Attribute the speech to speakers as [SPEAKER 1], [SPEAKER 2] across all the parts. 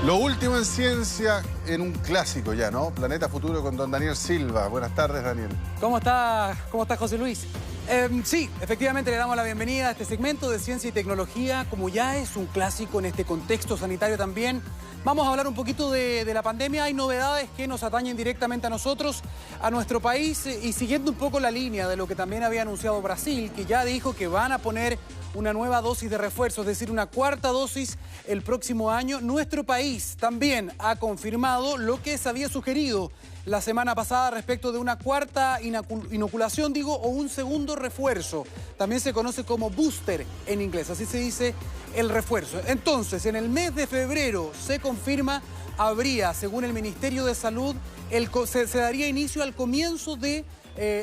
[SPEAKER 1] Lo último en ciencia, en un clásico ya, ¿no? Planeta Futuro con don Daniel Silva. Buenas tardes, Daniel.
[SPEAKER 2] ¿Cómo está José Luis? Sí, efectivamente le damos la bienvenida a este segmento de Ciencia y Tecnología. Como ya es un clásico en este contexto sanitario también, vamos a hablar un poquito de la pandemia. Hay novedades que nos atañen directamente a nosotros, a nuestro país, y siguiendo un poco la línea de lo que también había anunciado Brasil, que ya dijo que van a poner una nueva dosis de refuerzo, es decir, una cuarta dosis el próximo año. Nuestro país también ha confirmado lo que se había sugerido la semana pasada respecto de una cuarta inoculación, o un segundo refuerzo. También se conoce como booster en inglés, así se dice el refuerzo. Entonces, en el mes de febrero se confirma, habría, según el Ministerio de Salud, se daría inicio al comienzo de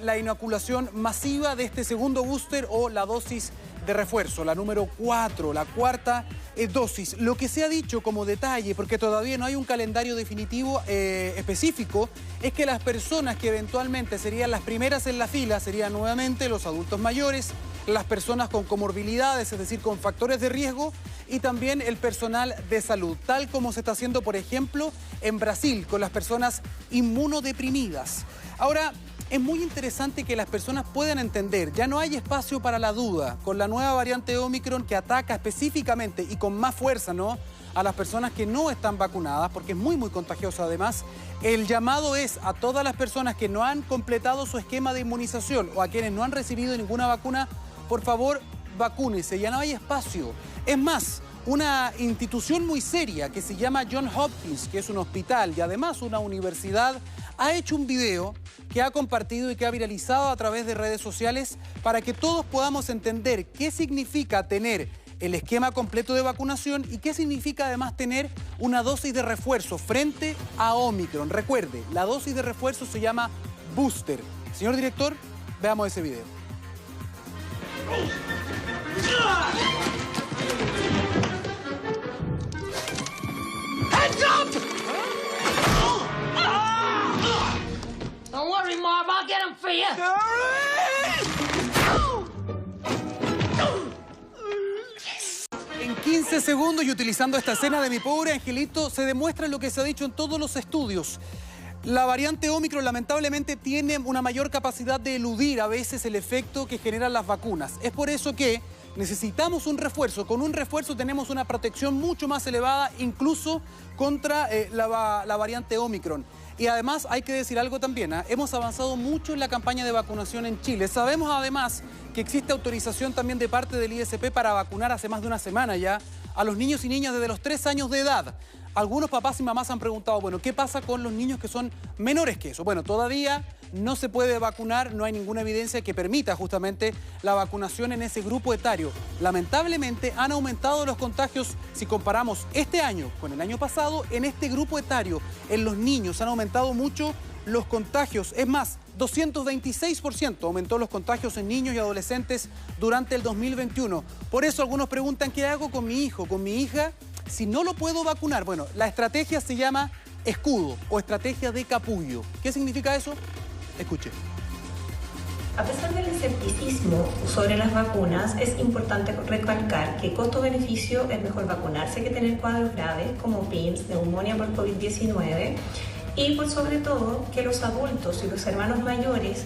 [SPEAKER 2] la inoculación masiva de este segundo booster o la dosis de refuerzo, la número 4, la cuarta dosis. Lo que se ha dicho como detalle, porque todavía no hay un calendario definitivo específico, es que las personas que eventualmente serían las primeras en la fila serían nuevamente los adultos mayores, las personas con comorbilidades, es decir, con factores de riesgo, y también el personal de salud, tal como se está haciendo, por ejemplo, en Brasil, con las personas inmunodeprimidas. Ahora, es muy interesante que las personas puedan entender, ya no hay espacio para la duda, con la nueva variante Omicron que ataca específicamente y con más fuerza, ¿no?, a las personas que no están vacunadas, porque es muy contagiosa además. El llamado es a todas las personas que no han completado su esquema de inmunización o a quienes no han recibido ninguna vacuna, por favor, vacúnese, ya no hay espacio. Es más, una institución muy seria que se llama Johns Hopkins, que es un hospital y además una universidad, ha hecho un video que ha compartido y que ha viralizado a través de redes sociales para que todos podamos entender qué significa tener el esquema completo de vacunación y qué significa además tener una dosis de refuerzo frente a Omicron. Recuerde, la dosis de refuerzo se llama booster. Señor director, veamos ese video.
[SPEAKER 3] Heads up! Don't worry, Marv, I'll get him for you.
[SPEAKER 2] En 15 segundos y utilizando esta escena de Mi Pobre Angelito, se demuestra lo que se ha dicho en todos los estudios. La variante Omicron lamentablemente tiene una mayor capacidad de eludir a veces el efecto que generan las vacunas. Es por eso que necesitamos un refuerzo. Con un refuerzo tenemos una protección mucho más elevada, incluso contra la variante Omicron. Y además hay que decir algo también, hemos avanzado mucho en la campaña de vacunación en Chile. Sabemos además que existe autorización también de parte del ISP para vacunar hace más de una semana ya a los niños y niñas desde los 3 años de edad. Algunos papás y mamás han preguntado, bueno, ¿qué pasa con los niños que son menores que eso? Bueno, todavía no se puede vacunar, no hay ninguna evidencia que permita justamente la vacunación en ese grupo etario. Lamentablemente han aumentado los contagios, si comparamos este año con el año pasado, en este grupo etario, en los niños han aumentado mucho los contagios. Es más, 226% aumentó los contagios en niños y adolescentes durante el 2021. Por eso algunos preguntan, ¿qué hago con mi hijo, con mi hija, si no lo puedo vacunar? Bueno, la estrategia se llama escudo o estrategia de capullo. ¿Qué significa eso? Escuche.
[SPEAKER 4] A pesar del escepticismo sobre las vacunas, es importante recalcar que costo-beneficio es mejor vacunarse que tener cuadros graves como PIMS, neumonía por COVID-19 y por sobre todo que los adultos y los hermanos mayores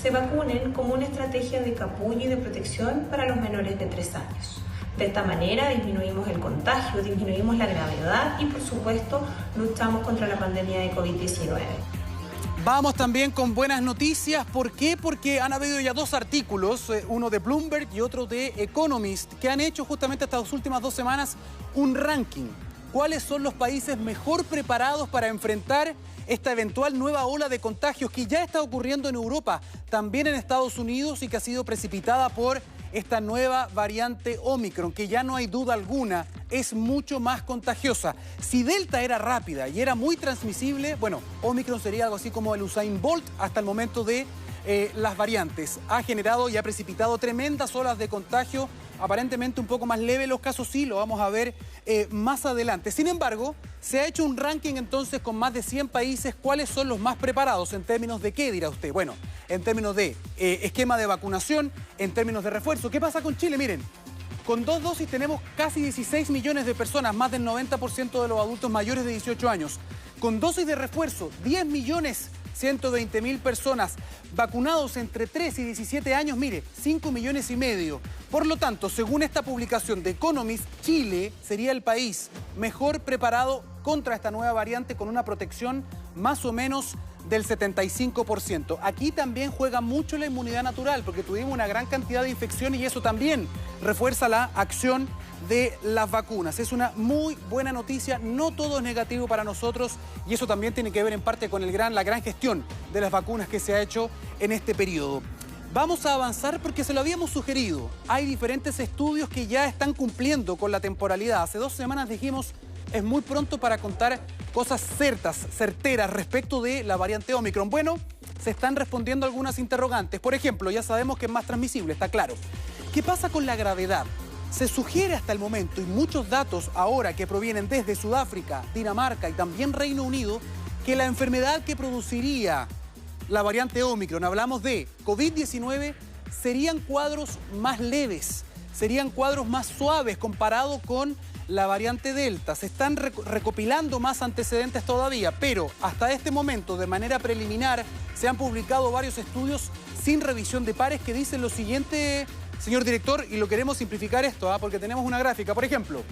[SPEAKER 4] se vacunen como una estrategia de capullo y de protección para los menores de 3 años. De esta manera disminuimos el contagio, disminuimos la gravedad y por supuesto luchamos contra la pandemia de COVID-19.
[SPEAKER 2] Vamos también con buenas noticias. ¿Por qué? Porque han habido ya 2 artículos, uno de Bloomberg y otro de Economist, que han hecho justamente estas últimas 2 semanas un ranking. ¿Cuáles son los países mejor preparados para enfrentar esta eventual nueva ola de contagios que ya está ocurriendo en Europa, también en Estados Unidos y que ha sido precipitada por esta nueva variante Omicron, que ya no hay duda alguna, es mucho más contagiosa? Si Delta era rápida y era muy transmisible, bueno, Omicron sería algo así como el Usain Bolt hasta el momento de las variantes. Ha generado y ha precipitado tremendas olas de contagio, aparentemente un poco más leve los casos, sí, lo vamos a ver más adelante. Sin embargo, se ha hecho un ranking entonces con más de 100 países. ¿Cuáles son los más preparados? ¿En términos de qué, dirá usted? Bueno, en términos de esquema de vacunación, en términos de refuerzo. ¿Qué pasa con Chile? Miren, Con 2 dosis tenemos casi 16 millones de personas, más del 90% de los adultos mayores de 18 años. Con dosis de refuerzo, 10.120.000 personas vacunados entre 3 y 17 años, mire, 5,5 millones. Por lo tanto, según esta publicación de Economist, Chile sería el país mejor preparado contra esta nueva variante con una protección más o menos del 75%. Aquí también juega mucho la inmunidad natural porque tuvimos una gran cantidad de infecciones y eso también refuerza la acción de las vacunas. Es una muy buena noticia, no todo es negativo para nosotros y eso también tiene que ver en parte con la gran gestión de las vacunas que se ha hecho en este periodo. Vamos a avanzar porque se lo habíamos sugerido. Hay diferentes estudios que ya están cumpliendo con la temporalidad. Hace 2 semanas dijimos, es muy pronto para contar cosas certeras respecto de la variante Omicron. Bueno, se están respondiendo algunas interrogantes. Por ejemplo, ya sabemos que es más transmisible, está claro. ¿Qué pasa con la gravedad? Se sugiere hasta el momento, y muchos datos ahora que provienen desde Sudáfrica, Dinamarca y también Reino Unido, que la enfermedad que produciría la variante Omicron, hablamos de COVID-19, serían cuadros más leves, serían cuadros más suaves comparado con la variante Delta. Se están recopilando más antecedentes todavía, pero hasta este momento, de manera preliminar, se han publicado varios estudios sin revisión de pares que dicen lo siguiente, señor director, y lo queremos simplificar esto, porque tenemos una gráfica. Por ejemplo,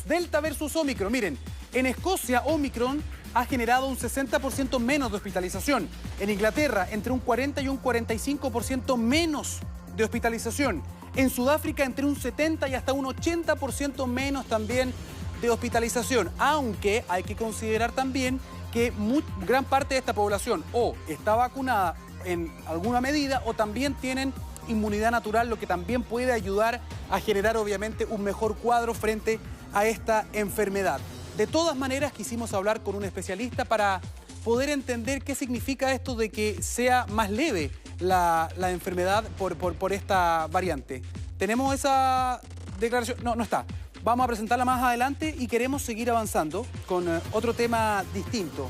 [SPEAKER 2] Delta versus Omicron. Miren, en Escocia, Omicron ha generado un 60% menos de hospitalización. En Inglaterra, entre un 40 y un 45% menos de hospitalización. En Sudáfrica, entre un 70 y hasta un 80% menos también de hospitalización. Aunque hay que considerar también que gran parte de esta población o está vacunada en alguna medida o también tienen inmunidad natural, lo que también puede ayudar a generar obviamente un mejor cuadro frente a esta enfermedad. De todas maneras, quisimos hablar con un especialista para poder entender qué significa esto de que sea más leve la enfermedad por esta variante. ¿Tenemos esa declaración? No está. Vamos a presentarla más adelante y queremos seguir avanzando con otro tema distinto.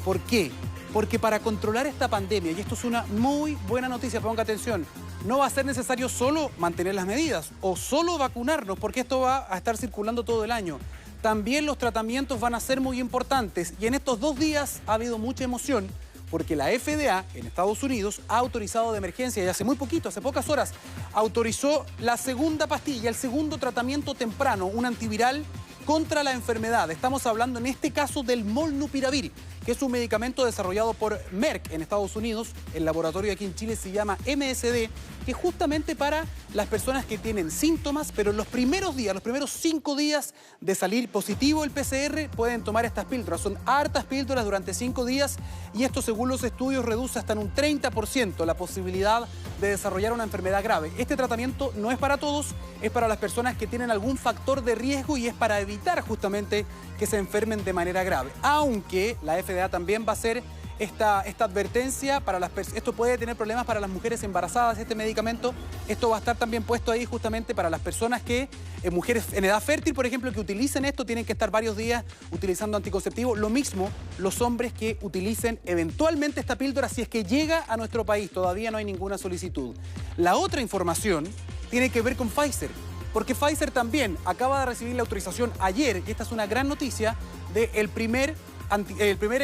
[SPEAKER 2] ¿Por qué? Porque para controlar esta pandemia, y esto es una muy buena noticia, ponga atención, no va a ser necesario solo mantener las medidas o solo vacunarnos, porque esto va a estar circulando todo el año. También los tratamientos van a ser muy importantes y en estos 2 días ha habido mucha emoción porque la FDA en Estados Unidos ha autorizado de emergencia y hace muy poquito, hace pocas horas, autorizó la segunda pastilla, el segundo tratamiento temprano, un antiviral contra la enfermedad. Estamos hablando en este caso del Molnupiravir, que es un medicamento desarrollado por Merck en Estados Unidos. El laboratorio aquí en Chile se llama MSD, que es justamente para las personas que tienen síntomas, pero en los primeros días, los primeros 5 días de salir positivo el PCR, pueden tomar estas píldoras. Son hartas píldoras durante 5 días y esto, según los estudios, reduce hasta en un 30% la posibilidad de desarrollar una enfermedad grave. Este tratamiento no es para todos, es para las personas que tienen algún factor de riesgo y es para evitar justamente que se enfermen de manera grave. Aunque la FDA también va a hacer esta advertencia para esto puede tener problemas para las mujeres embarazadas, este medicamento. Esto va a estar también puesto ahí justamente para las personas que, mujeres en edad fértil, por ejemplo, que utilicen esto, tienen que estar varios días utilizando anticonceptivo. Lo mismo los hombres que utilicen eventualmente esta píldora si es que llega a nuestro país. Todavía no hay ninguna solicitud. La otra información tiene que ver con Pfizer, porque Pfizer también acaba de recibir la autorización ayer, y esta es una gran noticia, del primer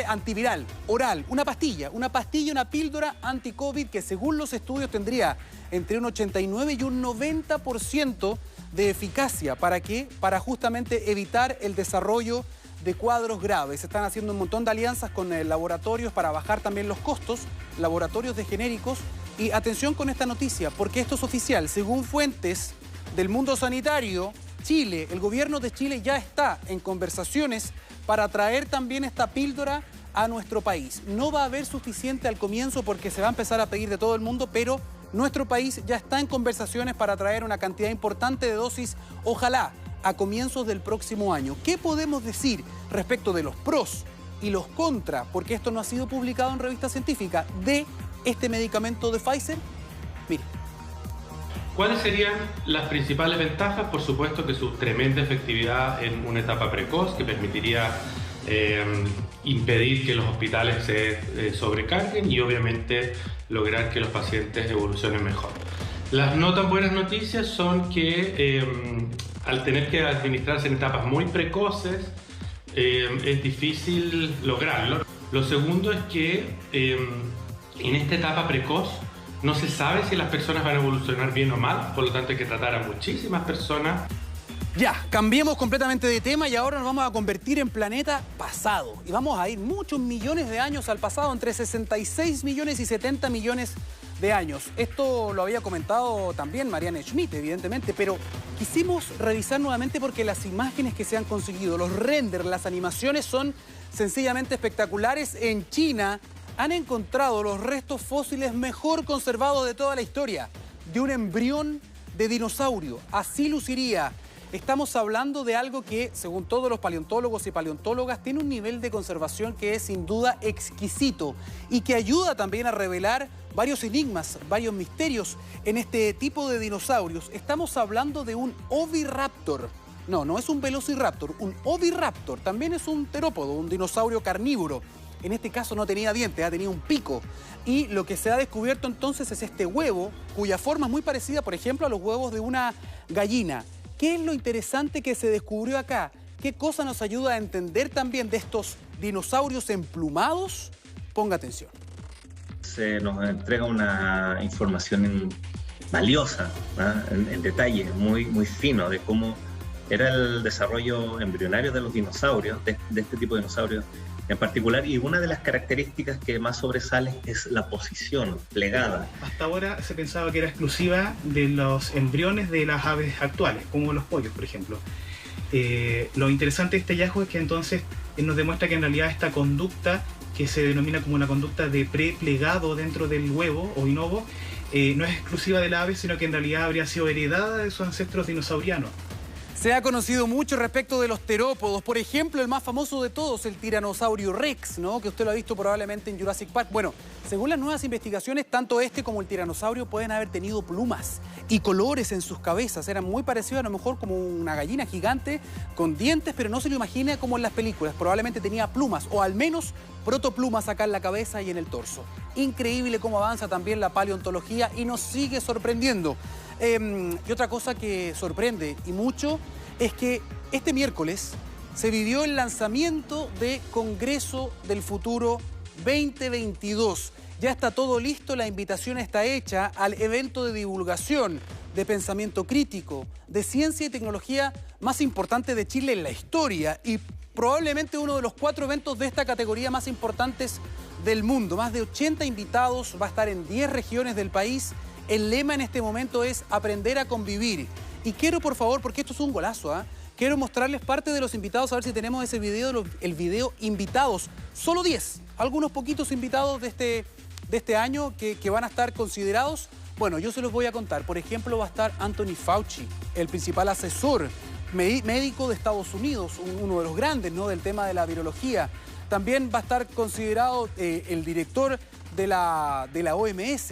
[SPEAKER 2] antiviral oral, una pastilla, una píldora anti-COVID que según los estudios tendría entre un 89 y un 90% de eficacia. ¿Para qué? Para justamente evitar el desarrollo de cuadros graves. Se están haciendo un montón de alianzas con laboratorios para bajar también los costos, laboratorios de genéricos. Y atención con esta noticia, porque esto es oficial. Según fuentes del mundo sanitario, Chile, el gobierno de Chile ya está en conversaciones para traer también esta píldora a nuestro país. No va a haber suficiente al comienzo porque se va a empezar a pedir de todo el mundo, pero nuestro país ya está en conversaciones para traer una cantidad importante de dosis, ojalá a comienzos del próximo año. ¿Qué podemos decir respecto de los pros y los contras, porque esto no ha sido publicado en revista científica, de este medicamento de Pfizer? Mire.
[SPEAKER 5] ¿Cuáles serían las principales ventajas? Por supuesto que su tremenda efectividad en una etapa precoz que permitiría impedir que los hospitales se sobrecarguen y obviamente lograr que los pacientes evolucionen mejor. Las no tan buenas noticias son que al tener que administrarse en etapas muy precoces, es difícil lograrlo. Lo segundo es que en esta etapa precoz no se sabe si las personas van a evolucionar bien o mal, por lo tanto hay que tratar a muchísimas personas.
[SPEAKER 2] Ya, cambiemos completamente de tema y ahora nos vamos a convertir en planeta pasado. Y vamos a ir muchos millones de años al pasado, entre 66 millones y 70 millones de años. Esto lo había comentado también Marianne Schmidt, evidentemente, pero quisimos revisar nuevamente porque las imágenes que se han conseguido, los renders, las animaciones son sencillamente espectaculares. En China han encontrado los restos fósiles mejor conservados de toda la historia, de un embrión de dinosaurio. Así luciría. Estamos hablando de algo que, según todos los paleontólogos y paleontólogas, tiene un nivel de conservación que es sin duda exquisito y que ayuda también a revelar varios enigmas, varios misterios en este tipo de dinosaurios. Estamos hablando de un oviraptor. No es un velociraptor, un oviraptor. También es un terópodo, un dinosaurio carnívoro. En este caso no tenía dientes, tenía un pico. Y lo que se ha descubierto entonces es este huevo, cuya forma es muy parecida, por ejemplo, a los huevos de una gallina. ¿Qué es lo interesante que se descubrió acá? ¿Qué cosa nos ayuda a entender también de estos dinosaurios emplumados? Ponga atención.
[SPEAKER 6] Se nos entrega una información valiosa, ¿no? en detalle, muy fino, de cómo era el desarrollo embrionario de los dinosaurios, de este tipo de dinosaurios en particular, y una de las características que más sobresale es la posición plegada.
[SPEAKER 7] Hasta ahora se pensaba que era exclusiva de los embriones de las aves actuales, como los pollos, por ejemplo. Lo interesante de este hallazgo es que entonces nos demuestra que en realidad esta conducta, que se denomina como una conducta de preplegado dentro del huevo o inovo, no es exclusiva de la ave, sino que en realidad habría sido heredada de sus ancestros dinosaurianos.
[SPEAKER 2] Se ha conocido mucho respecto de los terópodos. Por ejemplo, el más famoso de todos, el tiranosaurio Rex, ¿no? Que usted lo ha visto probablemente en Jurassic Park. Bueno, según las nuevas investigaciones, tanto este como el tiranosaurio pueden haber tenido plumas y colores en sus cabezas. Eran muy parecidos a lo mejor como una gallina gigante con dientes, pero no se lo imagina como en las películas. Probablemente tenía plumas, o al menos protoplumas acá en la cabeza y en el torso. Increíble cómo avanza también la paleontología y nos sigue sorprendiendo. Y otra cosa que sorprende y mucho es que este miércoles se vivió el lanzamiento de Congreso del Futuro 2022. Ya está todo listo, la invitación está hecha al evento de divulgación, de pensamiento crítico, de ciencia y tecnología más importante de Chile en la historia y probablemente uno de los 4 eventos de esta categoría más importantes del mundo. Más de 80 invitados, va a estar en 10 regiones del país. El lema en este momento es aprender a convivir. Y quiero, por favor, porque esto es un golazo, quiero mostrarles parte de los invitados, a ver si tenemos ese video, el video invitados. Solo 10, algunos poquitos invitados de este año que van a estar considerados. Bueno, yo se los voy a contar. Por ejemplo, va a estar Anthony Fauci, el principal asesor médico de Estados Unidos, uno de los grandes, ¿no?, del tema de la virología. También va a estar considerado el director de la OMS,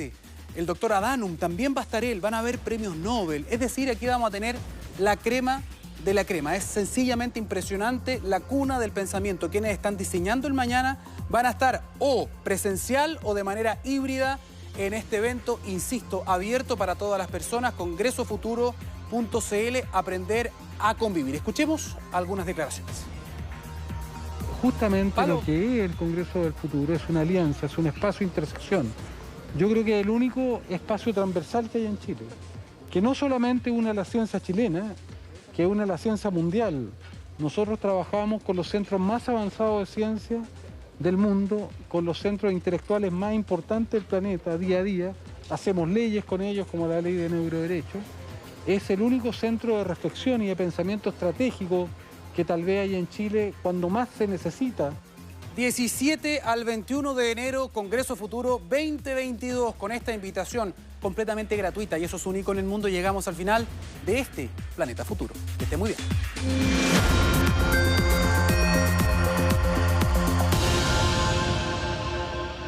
[SPEAKER 2] el doctor Adhanom, también va a estar él, van a haber premios Nobel. Es decir, aquí vamos a tener la crema de la crema. Es sencillamente impresionante, la cuna del pensamiento. Quienes están diseñando el mañana van a estar o presencial o de manera híbrida en este evento, insisto, abierto para todas las personas, congresofuturo.cl, aprender a convivir. Escuchemos algunas declaraciones.
[SPEAKER 8] Justamente
[SPEAKER 2] Pablo.
[SPEAKER 8] Lo que es el Congreso del Futuro es una alianza, es un espacio de intersección. Yo creo que es el único espacio transversal que hay en Chile, que no solamente une a la ciencia chilena, que une a la ciencia mundial. Nosotros trabajamos con los centros más avanzados de ciencia del mundo, con los centros intelectuales más importantes del planeta día a día, hacemos leyes con ellos como la ley de neuroderechos. Es el único centro de reflexión y de pensamiento estratégico que tal vez hay en Chile cuando más se necesita.
[SPEAKER 2] 17 al 21 de enero, Congreso Futuro 2022, con esta invitación completamente gratuita, y eso es único en el mundo. Llegamos al final de este Planeta Futuro. Que esté muy bien.